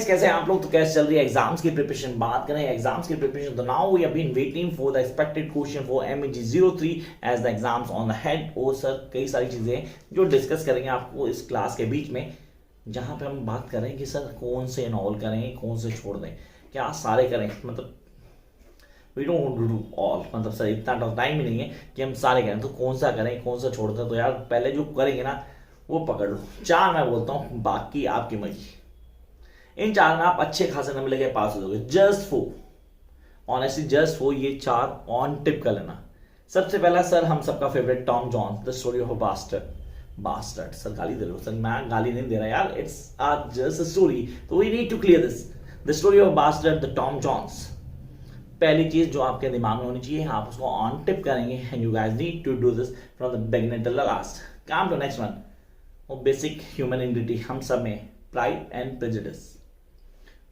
कैसे हैं आप लोग? तो कैसे चल रही है एग्जाम्स की प्रिपरेशन? बात करें एग्जाम्स की प्रिपरेशन तो now we have been waiting for the expected question for MEG03 as the exams on the head. और सर कई सारी चीजें जो डिस्कस करेंगे आपको इस क्लास के बीच में, जहां पे हम बात करें कि सर कौन से इन्वॉल्व करें, कौन से छोड़ दें, क्या सारे करें। मतलब we don't want to do all, मतलब सर इतना टाइम ही नहीं है कि हम सारे करें, तो कौन सा करें कौन सा छोड़ दें। तो यार पहले जो करेंगे ना वो पकड़ लो। 4 मैं बोलता हूँ, बाकी आपकी मर्जी। इन 4 में आप अच्छे खासे नंबर लेके पास हो जाओगे। Just for honestly, just for ये 4 ऑन टिप कर लेना। सबसे पहला सर हम सबका favourite Tom Jones, the story of a bastard. Sir गाली दे रहे हो सर? मैं गाली नहीं दे रहा यार, इट्स जस्ट अ स्टोरी, तो we need to clear this. The story of bastard, the Tom Jones. पहली चीज जो आपके दिमाग में होनी चाहिए, आप उसको ऑन टिप करेंगे and you guys need to do this from the beginning till the last. Come to next one, वो बेसिक ह्यूमन इंडिटी हम सब में, प्राइड एंड प्रेजुडिस।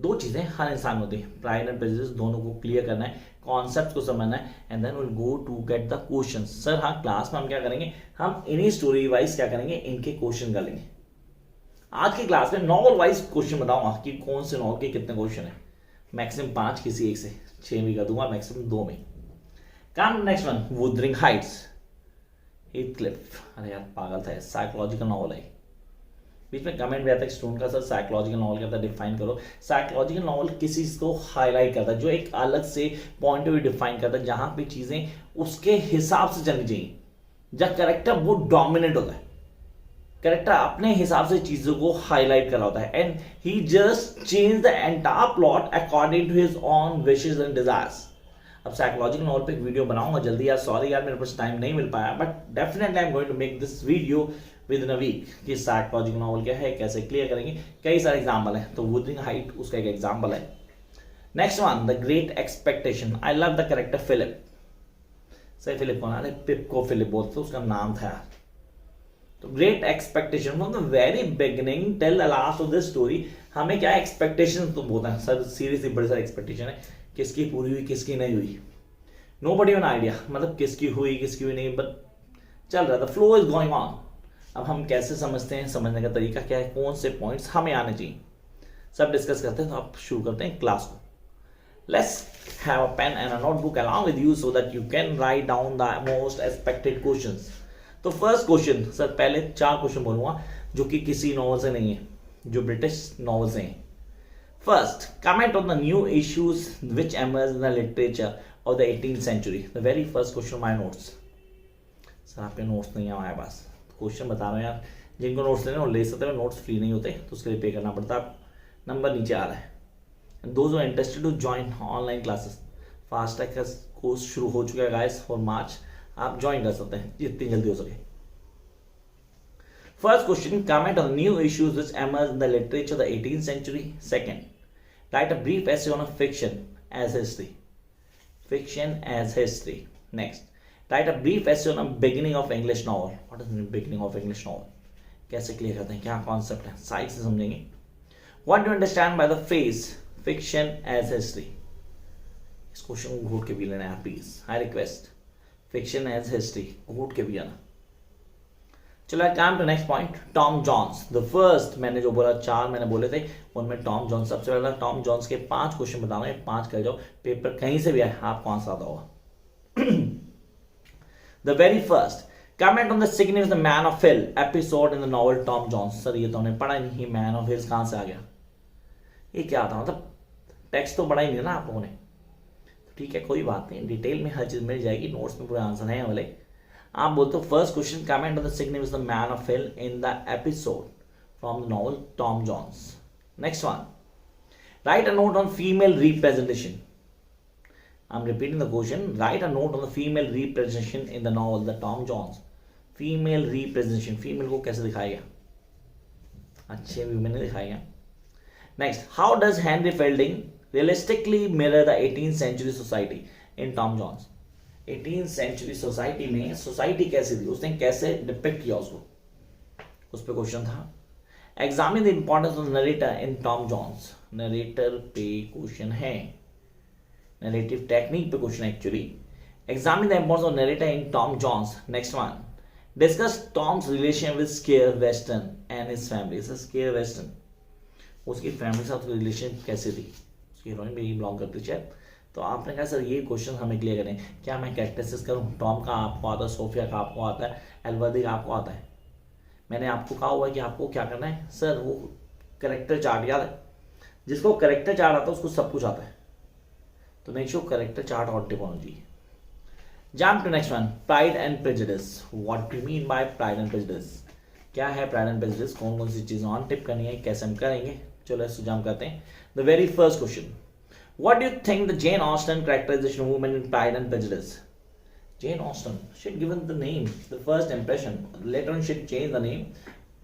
2 चीजें हर इंसान में होती है, प्राइड एंड प्रेजुडिस, दोनों को क्लियर करना है, कॉन्सेप्ट को समझना है and then will go to get the questions. Sir हाँ, क्लास में हम क्या करेंगे, हम इन्हीं स्टोरी वाइज क्या करेंगे, इनके क्वेश्चन कर लेंगे। आज की क्लास में नॉवल वाइज क्वेश्चन बताऊंगा कि कौन से नॉवल के कितने क्वेश्चन है। मैक्सिमम 5, किसी एक से 6 भी कर दूंगा, मैक्सिमम 2 में। कम next one, Wuthering Heights, Heathcliff. अरे यार पागल था, साइकोलॉजिकल नॉवल है। बीच में कमेंट भी आता है स्टूडेंट का, सर साइकोलॉजिकल नॉवल कहता है, डिफाइन करो। साइकोलॉजिकल नॉवल किसी चीज को हाईलाइट करता है, जो एक अलग से पॉइंट ऑफ व्यू डिफाइन करता है, जहां पे चीजें उसके हिसाब से चलनी चाहिए, जब करेक्टर वो डोमिनेट होता है। करेक्टर अपने हिसाब से चीजों को हाईलाइट कर रहा होता है and he just change the entire plot according to his own wishes and desires. अब साइकोलॉजिकल नॉवल पे एक वीडियो बनाऊंगा जल्दी यार, सॉरी यार मेरे पास टाइम नहीं मिल पाया, but definitely I am going to make this video within a week कि साइकोलॉजिकल नॉवल क्या है, कैसे क्लियर करेंगे। कई सारे एग्जाम्पल है, तो वुदरिंग हाइट उसका एक एग्जाम्पल है। Next one, the great expectation. I love the character Philip. सही फिलिप कौन? अरे पिप को फिलिप बोलते, उसका नाम था यार। तो great expectation from the very beginning till the last of this story, हमें क्या एक्सपेक्टेशन तो बोलते हैं सर, सीरियसली बड़ी सारी एक्सपेक्टेशन है, किसकी पूरी हुई किसकी नहीं हुई, नोबडी हैव एन आइडिया, मतलब किसकी हुई किसकी हुई नहीं, बट चल रहा, the flow is going on. अब हम कैसे समझते हैं, समझने का तरीका क्या है, कौन से पॉइंट्स हमें आने चाहिए, सब डिस्कस करते हैं। तो आप शुरू करते हैं क्लास को। Let's have a pen and a notebook along with you so that you can write down the most expected questions. तो फर्स्ट क्वेश्चन, सर पहले 4 क्वेश्चन बोलूंगा जो कि किसी नॉवल से नहीं है, जो ब्रिटिश नॉवल से हैं। First, comment on the new issues which emerged in the literature of the 18th century. The very first question of my notes. Sir आपके नोट्स नहीं है हमारे पास, क्वेश्चन बता रहे हैं यार। जिनको नोट्स लेने वो ले सकते हैं, नोट्स फ्री नहीं होते तो उसके लिए पे करना पड़ता है। नंबर नीचे आ रहा है। Those who are interested to join online classes, fast track का कोर्स शुरू हो चुका है गाइस फॉर मार्च, आप ज्वाइन कर सकते हैं जितनी जल्दी हो सके। First question, comment on new issues which emerged in the literature of the 18th century. Second, write a brief essay on a fiction as history. Fiction as history. Next, write a brief essay on a beginning of English novel. What is the beginning of English novel? कैसे clear करते हैं, क्या concept है, side से समझेंगे। What do you understand by the phrase fiction as history? इस question को घूट के भी लेना है please, I request. Fiction as history घूट के भी आना। चलो come to next point, Tom Jones. The first मैंने जो बोला 4 मैंने बोले थे, उनमें टॉम जॉन्स सबसे पहला। टॉम जॉन्स के 5 क्वेश्चन बताऊंगा, 5 कर जाओ, पेपर कहीं से भी आए आपको आंसर आता होगा। The very first, comment on the significance of the man of hill episode in the novel Tom Jones. Sir ये तो हमने पढ़ा नहीं, मैन ऑफ हिल्स कहां से आ गया, ये क्या था, मतलब टेक्स्ट तो पढ़ा ही नहीं ना आप लोगों ने। ठीक है कोई बात नहीं, डिटेल में हर चीज मिल जाएगी, नोट्स में पूरे आंसर हैं वाले। आप बोलते हो first question, comment on the significance of the man of hill in the episode from the novel Tom Jones. Next one, write a note on female representation. I am repeating the question, write a note on the female representation in the novel the Tom Jones. Female representation, female को कैसे दिखाया गया, अच्छे view में नहीं दिखाया गया। Next, how does Henry fielding realistically mirror the 18th century society in Tom Jones? 18th century society में सोसाइटी कैसी थी, उसने कैसे डिपिक्ट किया उसको, उस पर क्वेश्चन था। Examine the importance of the narrator in Tom Jones. Narrator पे क्वेश्चन है, नरेटिव टेक्निक पे question actually. Examine the importance of narrator in Tom Jones. Next one, discuss Tom's relation with Squire Western and his family. Squire Western, उसकी family के साथ relation कैसे थी, उसकी heroine भी बिलोंग करती है. तो आपने कहा सर ये क्वेश्चन हमें क्लियर करें, क्या मैं कैरेक्टरिस्टिक्स करूं? टॉम का आपको आता है, सोफिया का आपको आता है, एल्वर्दी का आपको आता है. मैंने आपको कहा हुआ है कि आपको क्या करना है सर, वो कैरेक्टर चार्ट याद है, जिसको कैरेक्टर चार्ट आता है उसको सब कुछ आता है. तो मेक श्योर कैरेक्टर चार्ट और typology. Jump to next one, pride and prejudice. What do mean by pride and prejudice? क्या है प्राइड एंड प्रेजुडिस, कौन कौन सी चीजें ऑन टिप करनी है, कैसे हम करेंगे, चलो इसको जंप करते हैं. The very first question, what do you think the Jane Austen characterization of women in Pride and Prejudice? Jane Austen, she had given the name, the first impression, later on she changed the name,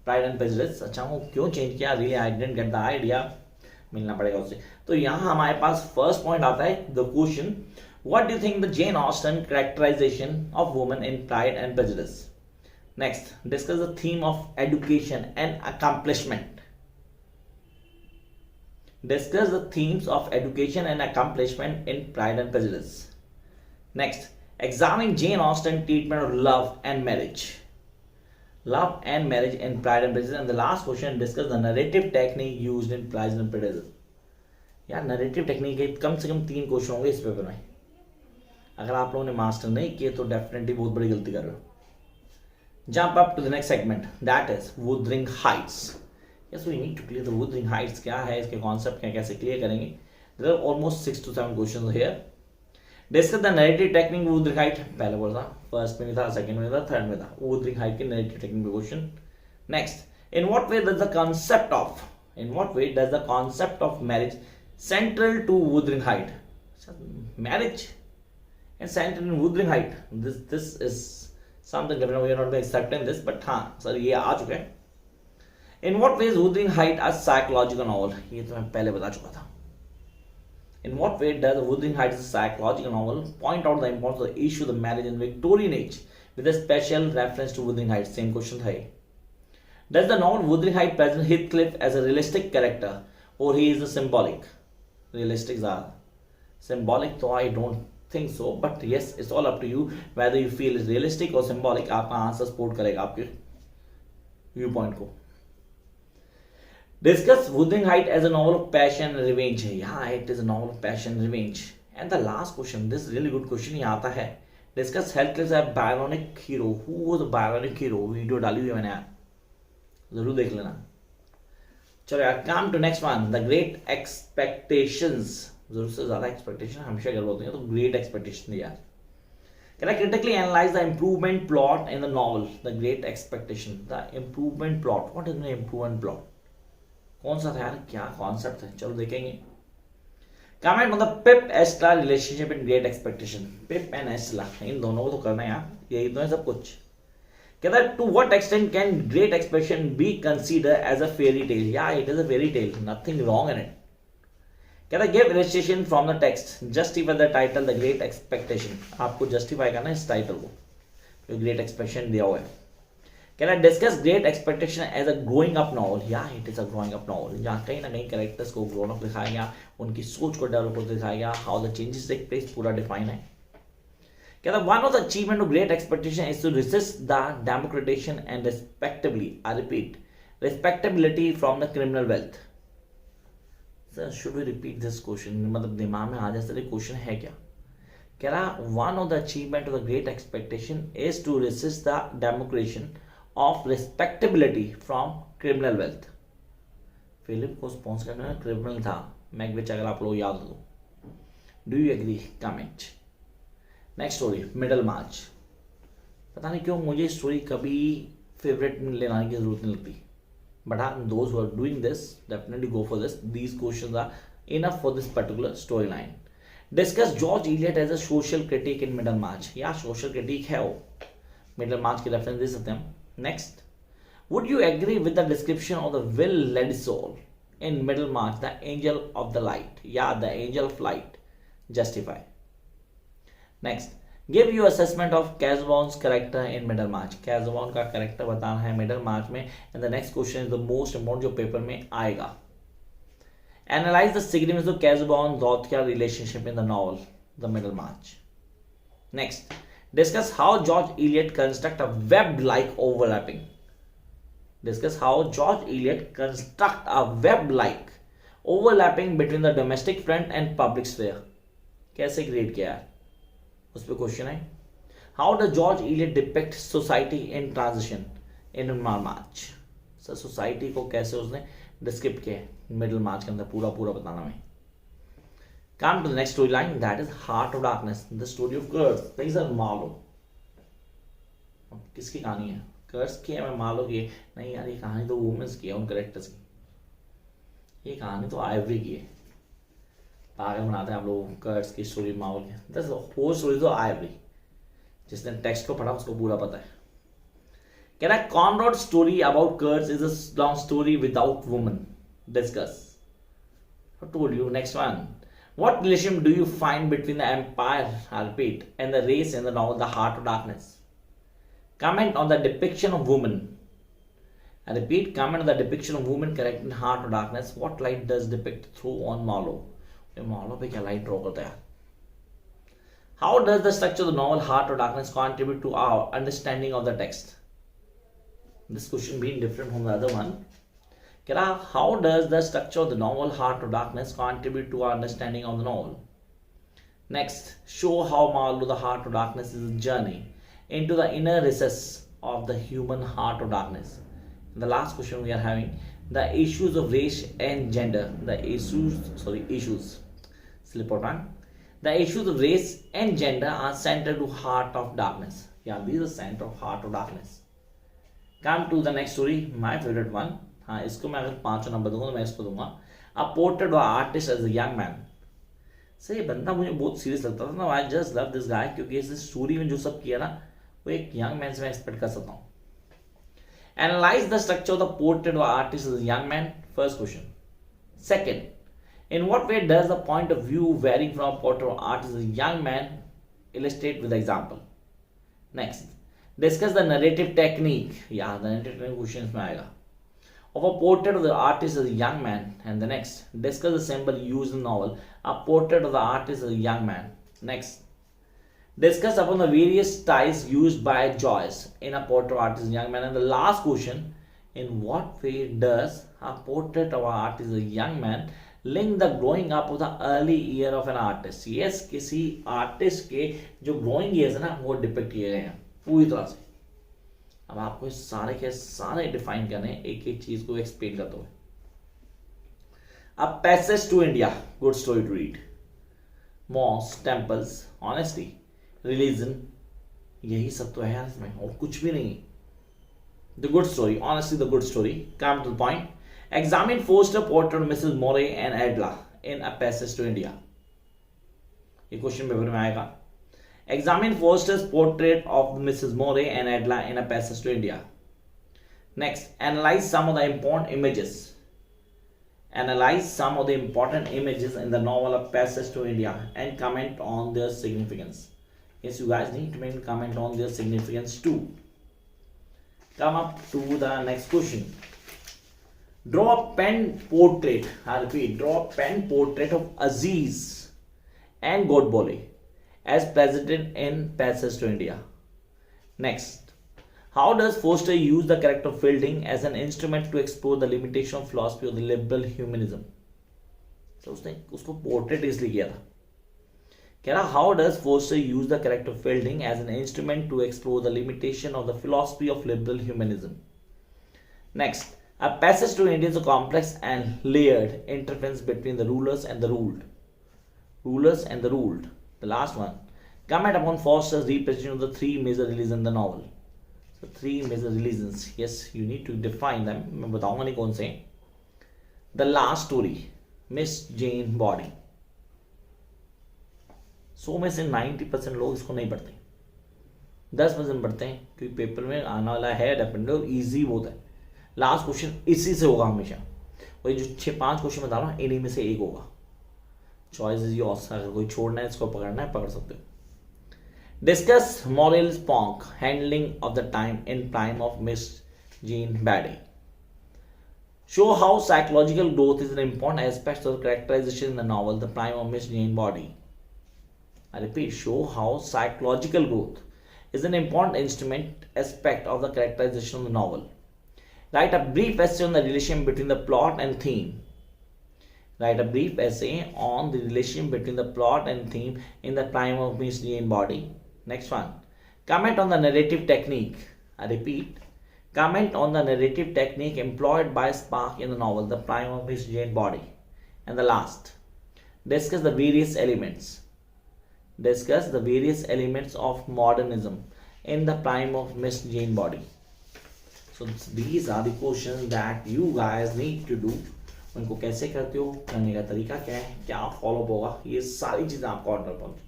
Pride and Prejudice. अच्छा वो क्यों change किया, really I didn't get the idea, मिलना पड़ेगा उससे. तो यहाँ हमारे पास फर्स्ट पॉइंट आता है, the question, what do you think the Jane Austen characterization of women in Pride and Prejudice? Next, discuss the theme of education and accomplishment. Discuss the themes of education and accomplishment in Pride and Prejudice. Next, examine Jane Austen's treatment of love and marriage. Love and marriage in Pride and Prejudice. And the last question, discuss the narrative technique used in Pride and Prejudice. यार narrative technique के कम से कम 3 question होंगे इस paper में. अगर आप लोगों ने मास्टर नहीं किए तो डेफिनेटली बहुत बड़ी गलती कर रहे हो. Jump up to the next segment, that is Wuthering Heights. Yes, we need to clear the Wuthering Heights. क्या है इसके कॉन्सेप्ट क्या, कैसे क्लियर करेंगे. There are almost 6 to 7 questions here. Discuss the narrative technique Wuthering Heights. पहले बोला था, first में था, सेकंड में था, थर्ड में था. Wuthering Heights के narrative technique पे question. Next, in what way does the concept of marriage central to Wuthering Heights? Marriage and central in Wuthering Heights. This is something different. We are not accepting this, but हाँ sir ये आ चुका है. In what way is Wuthering Heights a psychological novel? ये तो मैं पहले बता चुका था. In what way does Wuthering Heights a psychological novel? Point out the importance of the issue of the marriage in Victorian age with a special reference to Wuthering Heights. Same question था ये. Does the novel Wuthering Heights present Heathcliff as a realistic character or he is a symbolic? Realistic ज़्यादा. Symbolic तो I don't think so, but yes, it's all up to you whether you feel it's realistic or symbolic. आपका answer support करेगा आपके view point को. Discuss Wuthering Heights as a novel of passion and revenge. Yeah, it is a novel of passion and revenge. And the last question, this is really good question, ये आता है. Discuss Heathcliff as a Byronic hero. Who was a Byronic hero? Video डाली हुई है मैंने यार, जरूर देख लेना. चलो यार, come to next one, the Great Expectations. जरूर से ज्यादा एक्सपेक्टेशन हमेशा गलत होती है, तो ग्रेट एक्सपेक्टेशन यार. Can I critically analyze the improvement plot in the novel, The Great Expectation? The improvement plot. What is the improvement plot? कौन सा था यार, क्या कॉन्सेप्ट है, चलो देखेंगे. Comment on the Pip Estella relationship in great expectation. Pip and Estella, इन दोनों को तो करना है यार, यही तो है सब कुछ. कहता है to what extent can great expectation be consider as a fairy tale? या it is a fairy tale, nothing wrong in it. कहता है give illustration from the text, justify the title the great expectation. आपको justify करना है इस title को, जो great expectation दिया हुआ है. Can I discuss Great Expectation as a growing up novel? Yeah, it is a growing up novel. जहाँ कहीं ना कहीं कैरेक्टर्स को ग्रोन अप दिखाया गया, उनकी सोच को डेवलप होते दिखाया गया, how the changes take place पूरा डिफाइन है. कहता one of the achievement of great expectation is to resist the democratization and respectably, I repeat, respectability from the criminal wealth. Sir should we repeat this question, मतलब दिमाग में आ जाए sir ये question है क्या. कह रहा one of the achievement of the great expectation is to resist the democratization of respectability from criminal wealth. Philip को स्पॉन्सर करने में क्रिमिनल था मैगविच, अगर आप लोग याद हो तो. Do you agree? Comment. Next story, Middlemarch. पता नहीं क्यों मुझे स्टोरी कभी फेवरेट में ले लाने की जरूरत नहीं लगती, बट हाँ, those who are doing this definitely go for this. These questions are enough for this particular story line. Discuss George Eliot as a social critic in Middlemarch. या सोशल क्रिटिक है वो, middle मार्च के reference दे सकते हैं हम. Next, would you agree with the description of the will-led soul in Middlemarch, the angel of the light? Yeah, the angel of light. Justify. Next, give your assessment of Casaubon's character in Middlemarch. Casaubon का character बताना है Middlemarch में. And the next question is the most important जो paper में आएगा. Analyze the significance of Casabon-Zothia relationship in the novel The Middlemarch. Next, discuss how George Eliot construct a web-like overlapping. Discuss how George Eliot construct a web-like overlapping between the domestic front and public sphere. कैसे create किया है उस पर question है. How does George Eliot depict society in transition in Middlemarch? Sir society को कैसे उसने describe किया है मिडलमार्च के अंदर पूरा बताना है. Come to the next storyline, that is Heart of Darkness, the story of Curse. These are Marlowe. किसकी कहानी है? कर्स की है. मैं मार्लो की नहीं यार, ये कहानी तो वुमेन्स की है, उन कैरेक्टर्स की. ये कहानी तो आइवरी की है. पागल बनाते हैं आप लोग कर्स की स्टोरी मार्लो की. दस होल स्टोरी तो आइवरी. जिसने टेक्स्ट को पढ़ा उसको पूरा पता है. कह रहा है Conrad story about curse is a long story without woman. Discuss. I told you. Next one. What relationship do you find between the empire, I repeat, and the race in the novel The Heart of Darkness? Comment on the depiction of women. I repeat, comment on the depiction of women correct in Heart of Darkness. What light does depict through on Marlowe? Marlowe पे क्या light draw करता है? How does the structure of the novel Heart of Darkness contribute to our understanding of the text? This question being different from the other one. How does the structure of the novel Heart of Darkness contribute to our understanding of the novel? Next, show how Marlowe The Heart of Darkness is a journey into the inner recess of the human heart of darkness. And the last question we are having, the issues of race and gender. The issues. Slip of tongue. The issues of race and gender are central to Heart of Darkness. Yeah, these are center of Heart of Darkness. Come to the next story, my favorite one. हाँ, इसको मैं अगर 5 number दूंगा तो मैं इसको दूंगा a portrait of artist as a young man. Sir ये बंदा मुझे बहुत सीरियस लगता था ना. I just love this guy क्योंकि इस स्टोरी में जो सब किया ना वो एक यंग मैन से मैं एक्सपेक्ट कर सकता हूँ. Analyse the structure of the portrait of artist as a young man. First question. Second, in what way does the point of view varying from portrait of artist as a young man illustrate with example. Next, discuss the narrative technique. या the narrative technique questions में आएगा. Of a portrait of the artist as a young man. And the next, discuss the symbol used in the novel A Portrait of the Artist as a Young Man. Next, discuss upon the various styles used by Joyce in A Portrait of Artist as a Young Man. And the last question, in what way does A Portrait of an Artist as a Young Man link the growing up of the early year of an artist? Yes, किसी artist के जो growing years है ना वो depict किए गए हैं पूरी तरह से. अब आपको सारे के सारे डिफाइन करने एक एक चीज को एक्सप्लेन करते हुए. अब passage to India, good story to read. Mosque, temples, honesty, religion, यही सब तो है यार इसमें और कुछ भी नहीं. The good story, honestly the good story. Come to the point. Examine Forster portrait of Mrs Moore and Adela in a passage to India. ये क्वेश्चन पेपर में आएगा. Examine Foster's portrait of Mrs. Moray and Adela in A Passage to India. Next, analyze some of the important images. Analyze some of the important images in the novel A Passage to India and comment on their significance. Yes, you guys need to make comment on their significance too. Come up to the next question. Draw a pen portrait. I repeat, draw a pen portrait of Aziz and Godbole as president in Passage to India. Next, how does Foster use the character of Fielding as an instrument to explore the limitation of philosophy of the liberal humanism? So उसने उसको portrait इसलिए किया था. कह रहा how does Foster use the character of Fielding as an instrument to explore the limitation of the philosophy of liberal humanism? Next, A Passage to India is a complex and layered interference between the rulers and the ruled. Rulers and the ruled. The last one, comment upon Foster's representation of the 3 major religions in the novel. So 3 major religions, yes, you need to define them. मैं बताऊंगा नहीं कौन से. The last story, Miss Jane Body. 100 में से 90% लोग इसको नहीं पढ़ते, 10% पढ़ते हैं क्योंकि पेपर में आने वाला है डेफिनेटली और ईजी बहुत है. लास्ट क्वेश्चन इसी से होगा हमेशा. और ये जो 6-5 क्वेश्चन बता रहा हूँ इन्हीं में से एक होगा. Choice is yours. अगर कोई छोड़ना है इसको पकड़ना है पकड़ सकते हो. Discuss moral spunk handling of the time in time of Miss Jean Bede. Show how psychological growth is an important aspect of the characterization in the novel The Prime of Miss Jane Body. I repeat, show how psychological growth is an important aspect of the characterization of the novel. Write a brief essay on the relation between the plot and theme. Write a brief essay on the relation between the plot and theme in The Prime of Miss Jane Body. Next one. Comment on the narrative technique. I repeat, comment on the narrative technique employed by Spark in the novel The Prime of Miss Jane Body. And the last, discuss the various elements. Discuss the various elements of modernism in The Prime of Miss Jane Body. So these are the questions that you guys need to do. उनको कैसे करते हो, करने का तरीका क्या है, क्या फॉलो होगा, ये सारी चीजें आपको ऑर्डर पहुंची.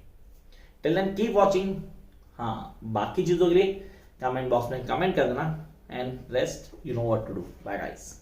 Till then keep watching. हाँ, बाकी चीजों के लिए कमेंट बॉक्स में कमेंट कर देना. And rest, you know what to do. Bye guys.